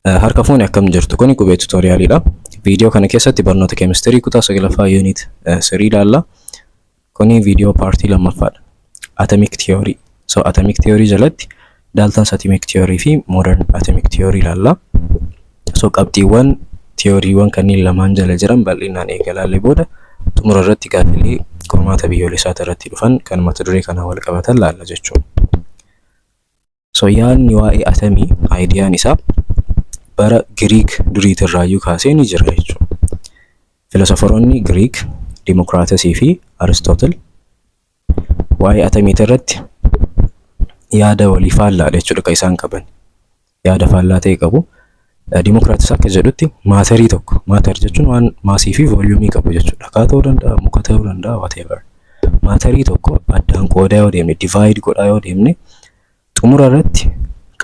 Harka fuuni akkam jirtu kuni qubee tuutoriyaaliidha. Viidiyoo kana keessatti barnoota keemistirii kutaa 9ffaa yuunit 3 ilaalla. Kuni viidiyoo paartii lammaffaadha. Atomic theory. So atomic theory jalatti Dalton's atomic theory fi modern atomic theory ilaalla. So qabxiiwwan theoryiiwwan kanneen lamaan jala jiran bal'inaan eegallee booda xumura irratti gaaffilee qormaata biyyoolessaa irratti dhufan kan mata duree kana wal qabatan laalla jechuudha. So yaadni waa'ee atomii aayidiyaan isaa bara Giriik duriitirraayyuu kaasee ni jira jechuudha. Filosooforoonni Giriik Dimokiraatesii fi Aristootel waa'ee atomii irratti yaada walii faallaadha jechuudha kan isaan qaban. Yaada faallaa ta'e qabu. Dimokiraatis akka jedhutti maatarii tokko, maatar jechuun waan maasii fi vooliyuumii qabu jechuudha. Dhagaa ta'uu danda'a, muka ta'uu danda'a, whatever. Maatarii tokko addaan qoodaa yoo deemne, divide godhaa yoo deemne, xumura irratti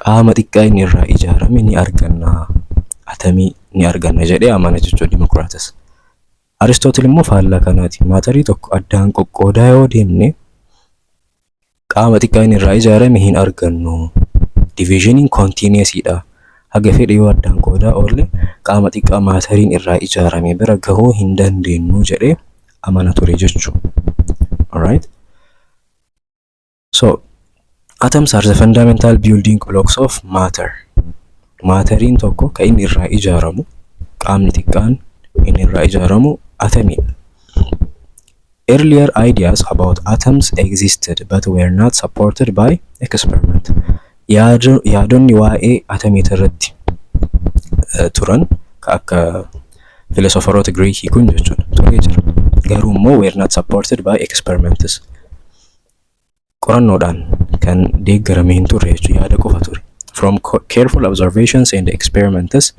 qaama xiqqaa inni irraa ijaarame ni arganna. Atomii ni arganna jedhee amana jechuudha Dimokiraatis. Aristootel immoo faallaa kanaati. Maatarii tokko addaan qoqqoodaa yoo deemne qaama xiqqaa inni irraa ijaarame hin argannu. Diviizhiniin kontiineesiidha. Haga fedhe yoo addaan qoodaa oolle qaama xiqqaa maatariin irraa ijaarame bira gahuu hin dandeenyu jedhee amana ture jechuudha. Alright. So atoms are the fundamental building blocks of matter. Maateriin tokko kan inni irraa ijaaramu, qaamni xiqqaan inni irraa ijaaramu atomiidha. Earlier ideas about atoms existed but were not supported by experiment. Yaadonni waa'ee atomii irratti turan akka filosooforoota Giriikii kun jechuudha turee jira. Garuu immoo were not supported by experiments. Qorannoodhaan kan deeggarame hin turre jechuudha, yaada qofa ture. From careful observations and experiments,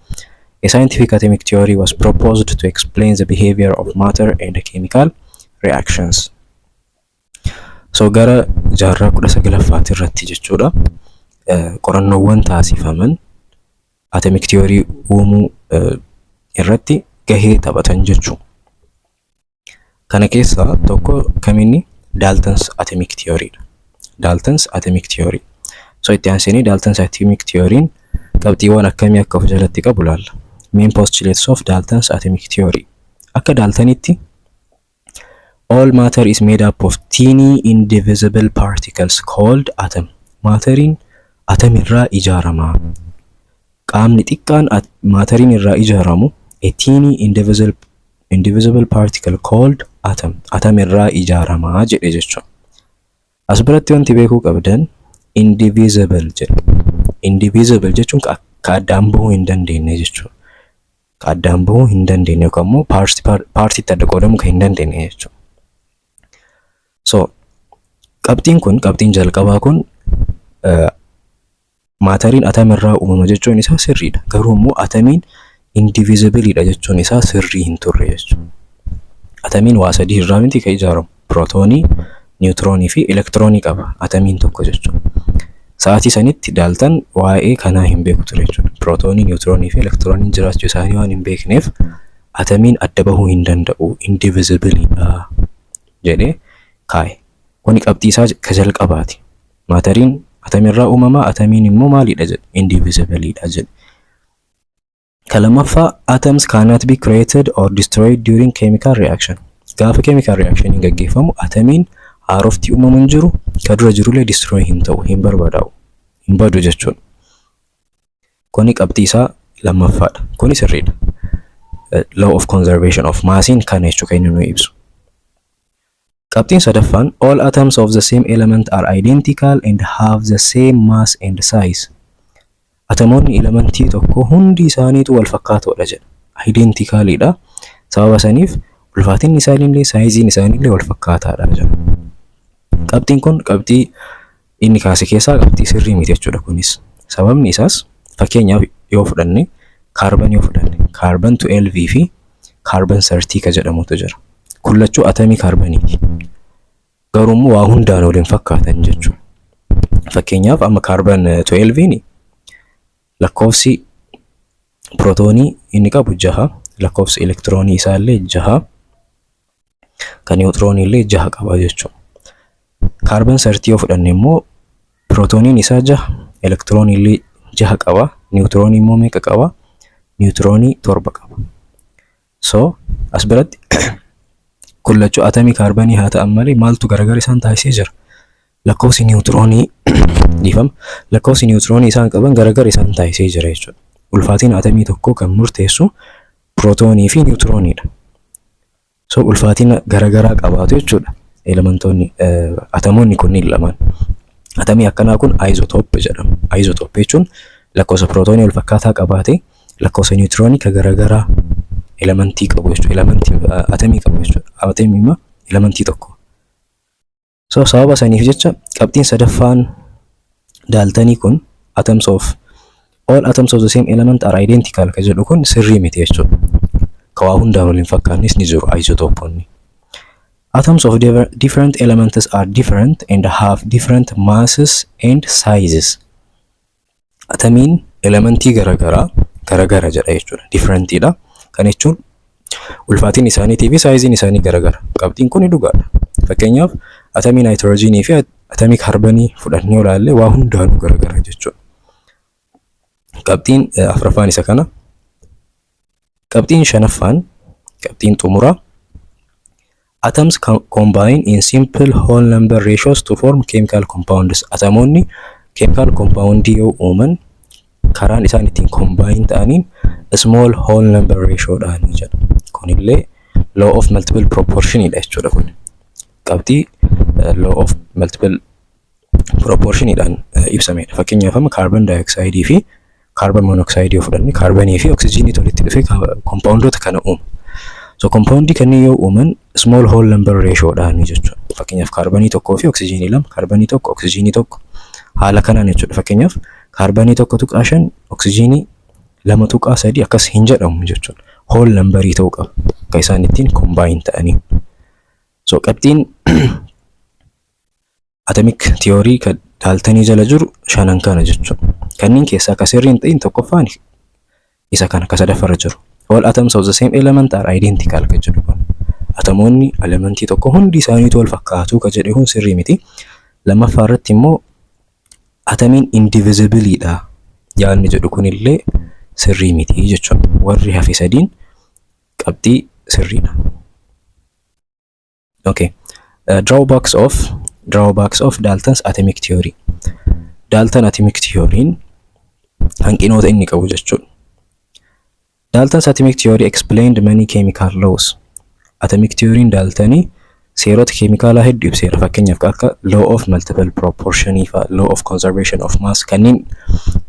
a scientific atomic theory was proposed to explain the behavior of matter and chemical reactions. So gara jaarraa 19ffaatti irratti jechuudha. Qorannoowwan taasifaman atomic theory uumuu irratti gahee taphatan jechuudha. Kana keessaa tokko kaminni Dalton's atomic theory. Dalton's atomic theory. So itti aansanii Dalton's atomic theory qabxiiwwan akkamii akka of jalatti qabu laalla. Main postulates of Dalton's atomic theory. Akka Daltonitti all matter is made up of teeny indivisible particles called atom. Maateriin atomirraa ijaarama. Qaamni xiqqaan maateriin irraa ijaaramu a teeny indivisible particle called atom. Atomirraa ijaarama jedhe jechuudha. As biratti wanti beekuu qabdan indivisible jedha. Indivisible jechuun ka addaan bahuu hin dandeenye jechuudha. Ka addaan bahuu hin dandeenye yookaan immoo paartiitti adda qoodamuu kan hin dandeenye jechuudha. So qabxiin jalqabaa kun maateriin atomirraa uumama jechuun isaa sirriidha. Garuu immoo atomiin indivisibiliidha jechuun isaa sirrii hin turre jechuudha. Atomiin waa sadii irraa miti kan ijaaramu. Pirootoonii, niwutiroonii fi elektiroonii qaba atomiin tokko jechuudha. Sa'aatii sanitti Dalton waa'ee kanaa hin beeku ture jechuudha. Pirootoonii, niwutiroonii fi elektirooniin jiraachuu isaanii waan hin beekneef atomiin adda bahuu hin danda'u, indivisibiliidha jedhee kaa'e. Kuni qabxii isaa ka jalqabaati. Maateriin atomirraa uumama, atomiin immoo maalidha jedhe? Indivisibiliidha jedhe. Ka lammaffaa atoms cannot be created or destroyed during chemical reaction. Gaafa chemical reaction hin gaggeeffamu atomiin haaroftii uumamu hin jiru, ka dura jirullee destroy hin ta'u, hin barbadaa'u, hin badu jechuudha. Kuni qabxii isaa lammaffaadha. Kuni sirriidha. Law of conservation of massiin kana jechuu kan inni nu ibsu. Qabxiin sadaffaan all atoms of the same element are identical and have the same mass and size. Atomoonni elementii tokko hundi isaaniitu wal fakkaatoodha jedha. Identicalidha. Sababa saniif ulfaatinni isaaniillee saayiziin isaaniillee wal fakkaataadha jedha. Qabxiin kun qabxii inni kaase keessaa qabxii sirrii miti jechuudha kunis. Sababni isaas fakkeenyaaf yoo fudhanne kaarban yoo fudhanne kaarban 12 fi kaarban 30 ka jedhamutu jira. Kullachuu atomii kaarbaniiti. Garuu immoo waa hundaan waliin fakkaatan jechuudha. Fakkeenyaaf amma kaarban 12 lakkoofsi pirootoonii inni qabu 6, lakkoofsi elektiroonii isaallee 6, kan niwutiroonii illee 6 qaba jechuudha. Kaarban 30 yoo fudhanne immoo pirootooniin isaa 6, elektiroonii illee 6 qaba, Niwutiroonii immoo meeqa qaba? Niwutiroonii 7 qaba. So as biratti kun lachuu atamii kaarbanii haa ta'an malee maaltu gargar isaan taasisee jira? Lakkoofsi niwutiroonii dhiifama. Lakkoofsi niwutiroonii isaan qaban gargar isaan taasisee jira jechuudha. Ulfaatiin atamii tokkoo kan murteessu pirootoonii fi niwutirooniidha. So ulfaatina garagaraa qabaatu jechuudha. Elementoonni atamoonni kunniin lamaan. Atamii akkanaa kun aizotooppii jedhama. Aizotooppii jechuun lakkoofsa pirootoonii wal fakkaataa qabaatee lakkoofsa niwutiroonii kan garagaraa elementii qabu jechuudha. Elementii atamii qabu jechuudha. Atamii immoo elementii tokko. So sababa saniif jecha qabxiin sadaffaan Daltanii kun all atoms of the same element are identical ka jedhu kun sirrii miti jechuudha. Kawaa hundaan waliin fakkaannis ni jiru isotooponni. Atoms of different elements are different and have different masses and sizes. Atamiin elementii garagara jedha jechuudha. Differentidha. Kan jechuun ulfaatiin isaaniitii fi saayiziin isaanii garagara. Qabxiin kun dhugaadha. Fakkeenyaaf atamii naayitiroojiinii fi atamii kaarbanii fudhannee ilaalle waa hundaanuu garagara jechuudha. Qabxiin afuraffaan isa kana. Qabxiin shanaffaan, qabxiin xumuraa. Atoms combine in simple whole number ratios to form chemical compounds. Atamoonni chemical compoundii yoo uuman karaan isaan ittiin combine ta'aniin small whole number ratio dhaanii jedha. Kunillee law of multiple proportionidha jechuudha kun. Qabxii law of multiple proportionidhaan ibsamedha. Fakkeenyaaf amma carbon dioxide fi carbon monoxide yoo fudhanne carbonii fi oxygenii walitti dhufee compoundota kana uuma. So compoundii kanneen yoo uuman small whole number ratio dhaanii jechuudha. Fakkeenyaaf carbonii tokkoo fi oxygenii lama, carbonii tokko, oxygenii tokko haala kanaan jechuudha. Fakkeenyaaf carbonii tokko tuqaa 5, oxygenii 2 tuqaa 3 akkas hin jedhamu jechuudha. Whole numberii ta'uu qaba. Akka isaan ittiin combine ta'anii. So qabxiin atomic theory kan Daltanii jala jiru shanan kana jechuudha. Kanneen keessaa akka sirrii hin ta'in tokkoffaan isa kana akka sadaffarra jiru. All atoms of the same element are identical kan jedhu kun. Atamoonni elementii tokko hundi isaaniitu wal fakkaatu kan jedhu kun sirrii miti. Lammaffaa irratti immoo atamiin indivisibiliidha yaadni jedhu kunillee sirrii miti jechuudha. Warri hafe sadiin qabxii sirriidha. Okay. Drawbacks of Dalton's atomic theory. Dalton atomic theory hanqinoota inni qabu jechuudha. Dalton's atomic theory explained many chemical laws. Atomic theory Daltanii seerota keemikaalaa hedduu ibseera. Fakkeenyaaf akka law of multiple proportion fa law of conservation of mass kanneen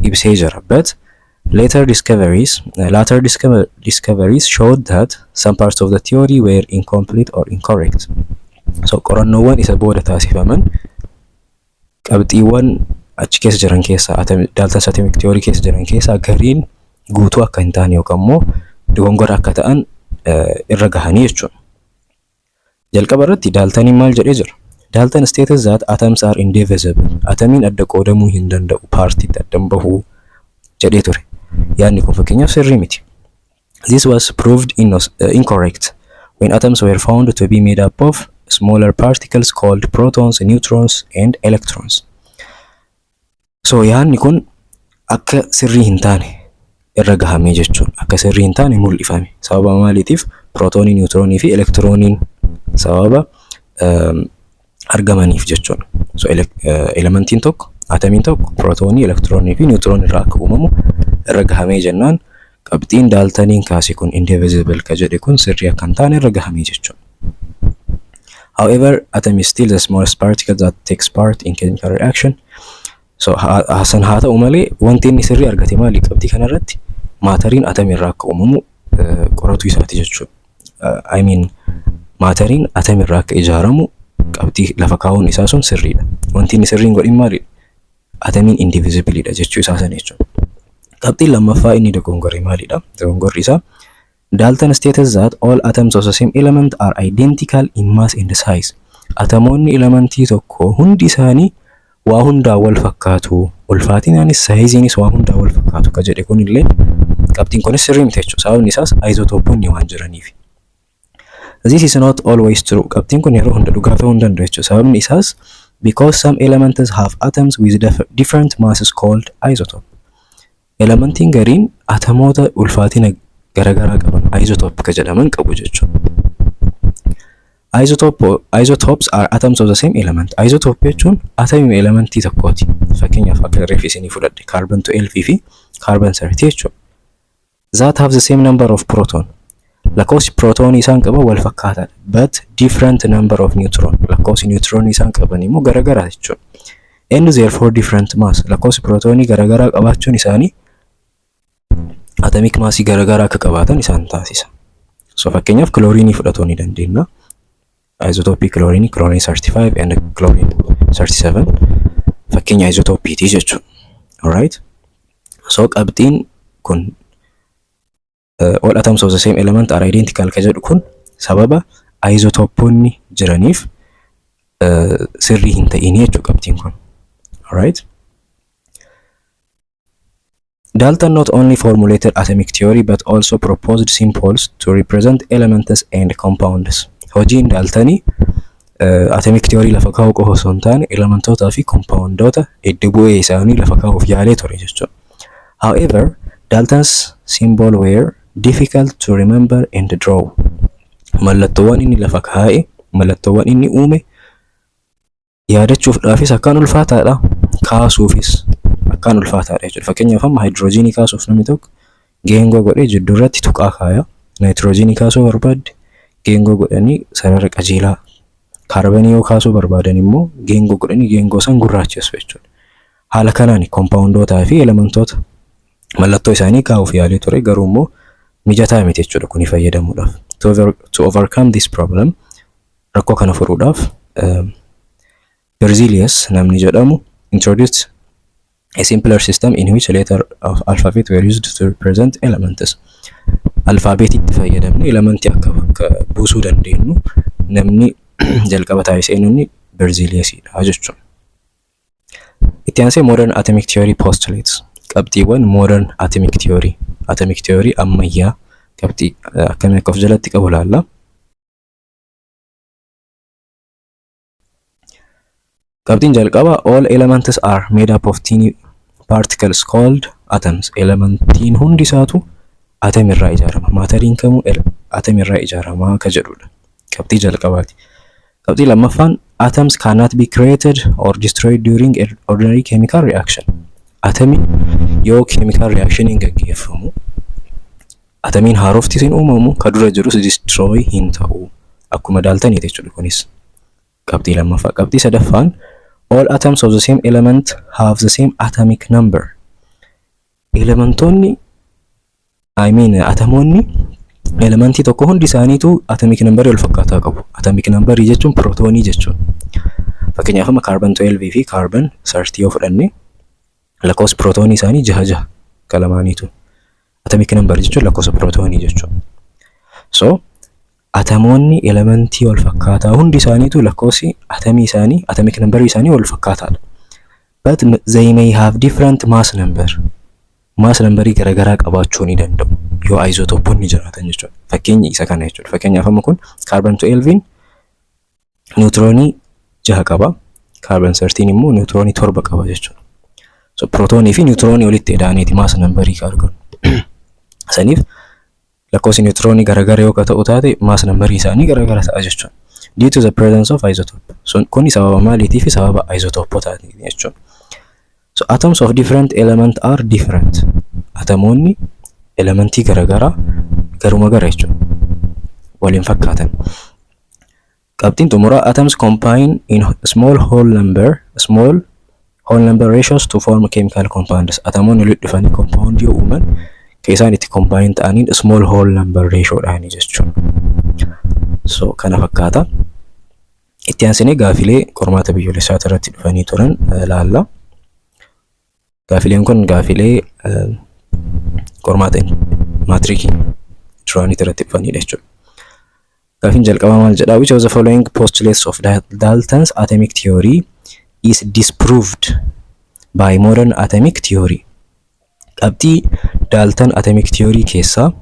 ibsee jira. But later discoveries showed that some parts of the theory were incomplete or incorrect. So qorannoowwan isa booda taasifaman qabxiiwwan achi keessa jiran keessaa Dalton's atomic theory keessa jiran keessaa gariin guutuu akka hin taane yookaan immoo dogongora akka ta'an irra gahanii jechuudha. Jalqaba irratti Daltoniin maal jedhee jira? Dalton stated that atoms are indivisible. Atamiin adda qoodamuu hin danda'u, paartiitti addan bahuu jedhee ture. Yaadni kun fakkeenyaaf sirrii miti. This was proved incorrect when atoms were found to be made up of smaller particles called protons, neutrons and electrons. So yaadni kun akka sirrii hin taane irra gahamee jechuudha. Akka sirrii hin taane mul'ifame. Sababa maaliitiif? Prootoonii, niwutiroonii fi elektirooniin sababa argamaniif jechuudha. So elementiin tokko, atamiin tokko, prootoonii, elektiroonii fi niwutiroon irraa akka uumamu irra gahamee jennaan qabxiin Daltoniin kaase kun indivisible ka jedhe kun sirrii akka hin taane irra gahamee jechuudha. However, atom is still the smallest particle that takes part in chemical reaction. So hasan haa ta'u malee wanti inni sirrii argate maali qabxii kanarratti maatariin atamirraa akka uumamu qoratu isaati jechuudha. I mean maatariin atamirraa akka ijaaramu qabxii lafa kaa'uun isaa sun sirriidha. Wanti inni sirriin godhin maali? Atamiin indivisibiliidha jechuu isaa sana jechuudha. Qabxiin lammaffaa inni dogongorri maalidha? Dogongorri isaa Dalton stated that all atoms of the same element are identical in mass and size. Atamoonni elementii tokko hundi isaanii waa hundaa wal fakkaatu. Ulfaatinaanis saayiziinis waa hundaa wal fakkaatu ka jedhe kunillee qabxiin kunis sirrii miti jechuudha. Sababni isaas isotooponni waan jiraniif. This is not always true. Qabxiin kun yeroo hunda dhugaa ta'uu hin danda'u jechuudha. Sababni isaas because some elements have atoms with different masses called isotope. Elementiin gariin atomoota ulfaatina garagaraa qaban isotopika jedhaman qabu jechuudha. Isotopes are atoms of the same element. Isotope jechuun atomii elementii tokkooti. Fakkeenyaaf akka reef isinii fudhadhe carbon 12 fi carbon 30 jechuudha. That have the same number of proton. Lakkoofsi protonii isaan qaban wal fakkaataadha, but different number of neutron. Lakkoofsi neutronii isaan qaban immoo garagaraa jechuudha. And therefore different mass. Lakkoofsi protonii garagaraa qabaachuun isaanii atomic massii garagaraa akka qabaatan isaan taasisa. So fakkeenyaaf chlorine fudhachuu ni dandeenya. Isotope chlorine 35 and chlorine 37 fakkeenya isotopiiti jechuudha. Alright. So qabxiin kun all atoms of the same element are identical ka jedhu kun sababa isotoponni jiraniif sirrii hin ta'in jechuudha qabxiin kun. Alright. Dalton not only formulated atomic theory but also proposed symbols to represent elements and compounds. Hojiin Daltanii atomic theory lafa kaa'uu qofa osoo hin taane elementootaa fi compoundoota iddo bu'ee isaanii lafa kaa'uuf yaalee ture jechuudha. However, Dalton's symbol were difficult to remember and draw. Mallattoowwan inni lafa kaa'e, mallattoowwan inni uume yaadachuudhaafis akkaan ulfaataadha, kaasuufis akkaan ulfaataadha jechuudha. Fakkeenyaaf amma hydrogenii kaasuuf namni tokko geengoo godhee jidduu irratti tuqaa kaaya. Nitrogenii kaasuu barbaadde geengoo godhanii sarara qajeelaa. Kaarbanii yoo kaasuu barbaadan immoo geengoo godhanii geengoo san gurraachessu jechuudha. Haala kanaan compoundootaa fi elementoota mallattoo isaanii kaa'uuf yaalee ture, garuu immoo mijataa miti jechuudha kuni fayyadamuudhaaf. To overcome this problem, rakkoo kana furuudhaaf Berzelius namni jedhamu introduced a simpler system in which letters of alphabet were used to represent elements. Alfaabeetitti fayyadamne elementii akka buusuu dandeenyu namni jalqaba taasisee inni Berzeliusidha jechuudha. Itti aansee modern atomic theory postulates. Qabxiiwwan modern atomic theory ammayyaa qabxii akkamii akka of jalatti qabu ilaalla. Qabxiin jalqaba all elements are made up of tiny particles called atoms. Elementiin hundi isaatu atomirraa ijaarama. Maateriin kamuu atomirraa ijaarama ka jedhudha. Qabxii jalqabaati. Qabxii lammaffaan atoms cannot be created or destroyed during an ordinary chemical reaction. Atomi yoo chemical reaction hin gaggeeffamu, atomiin haaroftis hin uumamu, ka dura jirus destroy hin ta'u. Akkuma Daltoniiti jechuudha kunis. Qabxii lammaffaa. Qabxii sadaffaan all atoms of the same element have the same atomic number. Elementoonni atomoonni elementii tokko hundi isaaniitu atomic number wal fakkaataa qabu. Atomic number jechuun protonii jechuudha. Fakkeenyaaf amma carbon 12 fi carbon 30 yoo fudhanne lakkoofsi protonii isaanii 6 kalamaaniitu. Atomic number jechuun lakkoofsa protonii jechuudha. So atomoonni elementii wal fakkaataa hundi isaaniitu lakkoofsi atomii isaanii atomic number isaanii wal fakkaataadha. But they may have different mass number. Mass numberii garagaraa qabaachuu ni danda'u yoo isotoponni jiraatan jechuudha. Fakkeenyi isa kana jechuudha. Fakkeenyaaf amma kun carbon 12 neutronii 6 qaba. Carbon 13 immoo neutronii 7 qaba jechuudha. So protonii fi neutronii walitti hidhaaniiti mass numberii argamu. Saniif lakkoofsi neutronii garagara yoo ta'u taate mass numberii isaanii garagara ta'a jechuudha. Due to the presence of isotope. So kuni sababa maaliitii fi sababa isotopootaati jechuudha. So atoms of different element are different. Atomoonni elementii garagara garuma gara jechuudha. Waliin fakkaatan. Qabxiin xumuraa atoms combine in small whole number ratios to form chemical compounds. Atomoonni walitti dhufanii compound yoo uuman keessaan itti combine ta'anii small whole number ratio dhaanii jechuudha. So kana fakkaata. Itti aansinee gaafilee qormaata biyyoolessaa irratti dhufanii turan ilaalla. Gaafileen kun gaafilee qormaata maatirikii duraanii irratti dhufanidha jechuudha. Gaafiin jalqabaa maal jedha? Which of the following postulates of Dalton's atomic theory is disproved by modern atomic theory? Qabxii Dalton atomic theory keessaa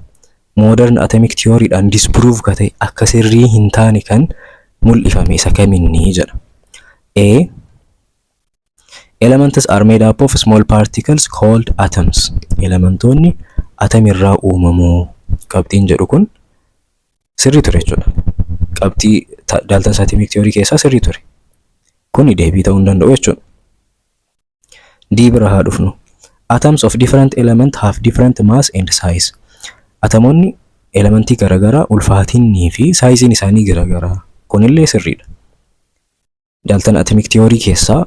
modern atomic theory dhaan disprove ka ta'e akka sirrii hin taane kan mul'ifame isa kaminni jedha. A. Elements are made up of small particles called atoms. Elementoonni atamirraa uumamu. Qabxiin jedhu kun sirrii ture jechuudha. Qabxii Dalton scientific theory keessaa sirrii ture. Kuni deebii ta'uu hin danda'u jechuudha. D bira haa dhufnu. Atoms of different element have different mass and size. Atomoonni elementii garaagaraa ulfaatinii fi saayiziin isaanii garaagaraa. Kunillee sirriidha. Dalton atomic theory keessaa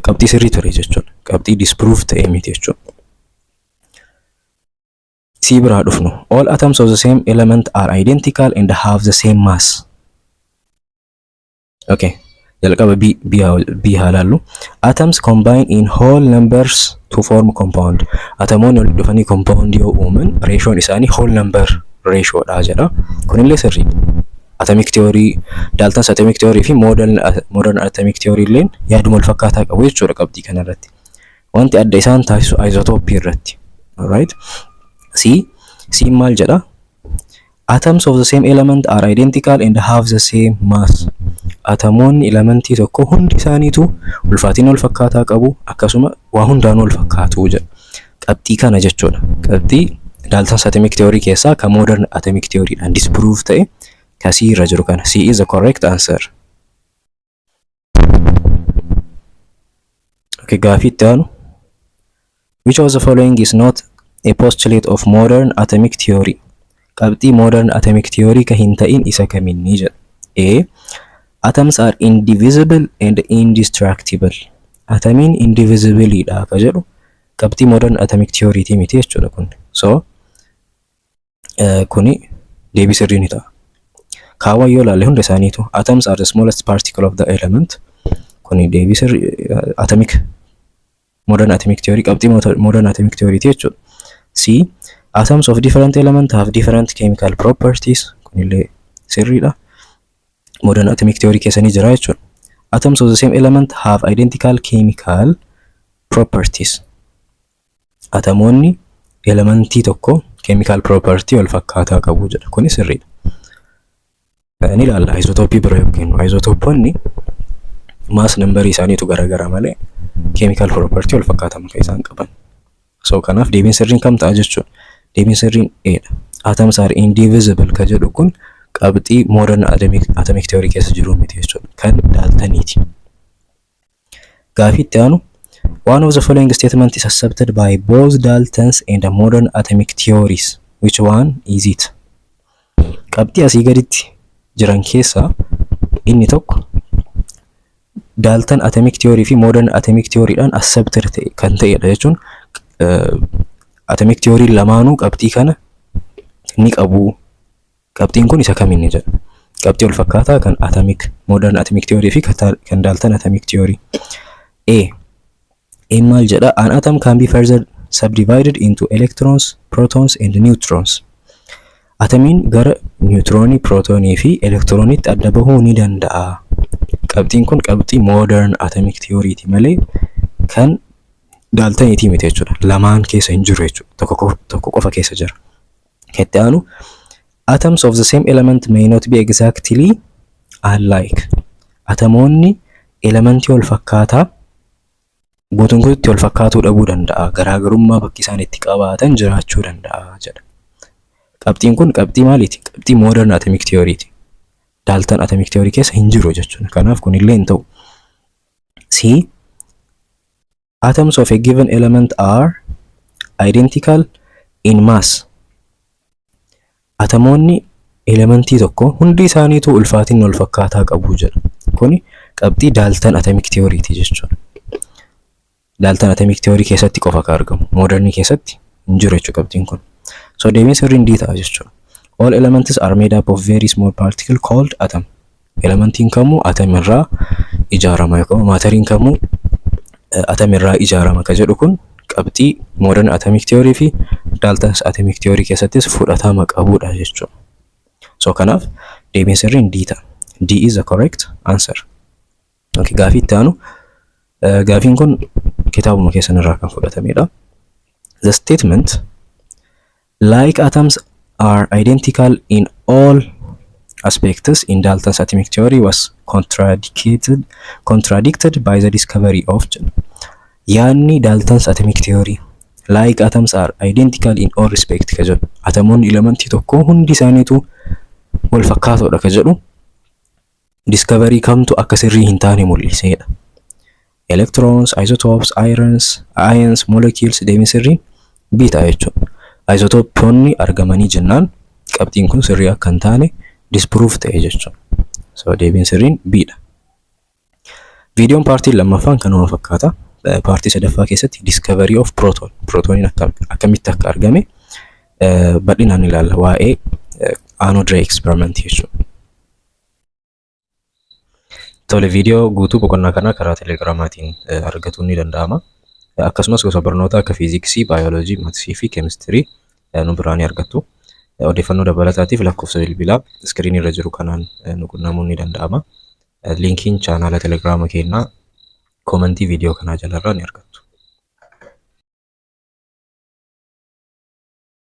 qabxii sirrii ture jechuudha. Qabxii disprove ta'e miti jechuudha. C bira haa dhufnu. All atoms of the same element are identical and have the same mass. Okay. Jalqaba B haa laallu. Atoms combine in whole numbers to form compound. Atomoonni walitti dhufanii compound yoo uuman ratioon isaanii whole number ratio dha jedha. Kunillee sirriidha. Atomic theory, Dalton's atomic theory fi modern atomic theory illeen yaaduma wal fakkaataa qabu jechuudha qabxii kanarratti. Wanti adda isaan taasisu isotopy irratti. Alright. C maal jedha? Atoms of the same element are identical and have the same mass. Atomoonni elementii tokko hundi isaaniitu ulfaatina wal fakkaataa qabu akkasuma waa hundaan wal fakkaatu jedha. Qabxii kana jechuudha. Qabxii Dalton's atomic theory keessaa ka modern atomic theory dhaan disprove ta'e kasii irra jiru kana. C is the correct answer. Okay, gaafii itti aanu. Which of the following is not a postulate of modern atomic theory? Qabxii modern atomic theory ka hin ta'in isa kaminni jedha. A. Atoms are indivisible and indestructible. Atomiin indivisible dha ka jedhu qabxii modern atomic theory ti miti jechuudha kun. So kuni deebii sirrii ni ta'a. Kaawwan yoo ilaalle hunda isaaniitu atoms are the smallest particle of the element. Kuni deebii sirrii modern atomic theory qabxii modern atomic theory ti jechuudha. C. Atoms of different element have different chemical properties. Kunillee sirriidha. Modern atomic theory keessa ni jira jechuudha. Atoms of the same element have identical chemical properties. Atomoonni elementii tokko chemical property wal fakkaataa qabu jedha. Kuni sirriidha. Ni ilaalla isotopii bira yookiin isotopoonni mass number isaaniitu garaagara malee chemical property wal fakkaataa maka isaan qaban. So kanaaf deebiin sirriin kam ta'a jechuudha. Deebiin sirriin Eedha. Atoms are indivisible ka jedhu kun qabxii modern atomic theory keessa jiru miti jechuudha. Kan Daltoniiti. Gaafii itti aanu. One of the following statements is accepted by both Dalton's and the modern atomic theories. Which one is it? Qabxii asii gaditti jiran keessaa inni tokko Dalton atomic theory fi modern atomic theory dhaan accepted kan ta'edha jechuun atomic theory lamaanuu qabxii kana ni qabu. Qabxiin kun isa kaminni jedha. Qabxii wal fakkaataa kan modern atomic theory fi kan Dalton atomic theory. A maal jedha? An atom can be further subdivided into electrons, protons and neutrons. Atomiin gara neutroni, protonii fi elektroniitti adda bahuu ni danda'a. Qabxiin kun qabxii modern atomic theory ti malee kan Daltoniiti miti jechuudha. Lamaan keessa hin jiru jechuudha. Tokko qofa keessa jira. Itti aanu. Atoms of the same element may not be exactly alike. Atomoonni elementii wal fakkaataa guutuutti wal fakkaatuu dhabuu danda'a. Garaagarummaa bakki isaan itti qabaatan jiraachuu danda'a jedha. Qabxiin kun qabxii maaliiti? Qabxii modern atomic theory ti. Dalton atomic theory keessa hin jiru jechuudha. Kanaaf kunillee hin ta'u. C. Atoms of a given element are identical in mass. Atomoonni elementii tokko hundi isaaniitu ulfaatina wal fakkaataa qabu jedha. Kuni qabxii Dalton atomic theory ti jechuudha. Dalton atomic theory keessatti qofa ka argamu. Modern keessatti hin jiru jechuudha qabxiin kun. So deebiin sirriin D ta'a jechuudha. All elements are made up of very small particle called atom. Elementiin kamuu atom irraa ijaarama yookaan maateriin kamuu atom irraa ijaarama ka jedhu kun qabxii modern atomic theory fi Dalton's atomic theory keessattis fudhatama qabudha jechuudha. So kanaaf deebiin sirriin D ta'a. D is the correct answer. Okay, gaafii itti aanu. Gaafiin kun kitaabuma keessan irraa kan fudhatamedha. The statement like atoms are identical in all aspects in Dalton's atomic theory was contradicted by the discovery of yaanni Dalton's atomic theory like atoms are identical in all respect ka jedhu atomoonni elementii tokko hundi isaaniitu wal fakkaatoodha ka jedhu discovery kamtu akka sirrii hin taane mul'iseedha. Electrons, isotopes, ions, molecules deebiin sirrii biita jechuudha. Isotooponni argamanii jennaan qabxiin kun sirrii akka hin taane disprove ta'e jechuudha. So deebiin sirriin biidha. Viidiyoon paartiin lammaffaan kanuma fakkaata. Paartii sadaffaa keessatti discovery of proton. Protoniin akkamitti akka argame bal'inaan ilaalla waa'ee anode ray experiment jechuudha. Tole viidiyoo guutuu boqonnaa kanaa karaa telegiraamaatiin argatuun ni danda'ama. Akkasumas gosa barnoota akka fiiziksii, baayoloojii, maatisii fi keemistirii nu biraan argattu. Odeeffannoo dabalataatiif lakkoofsa bilbilaa iskiriinii irra jiru kanaan nu qunnamuun ni danda'ama. Linkiin chaanaala telegiraama keenyaa komentii viidiyoo kanaa jalarraa ni argattu.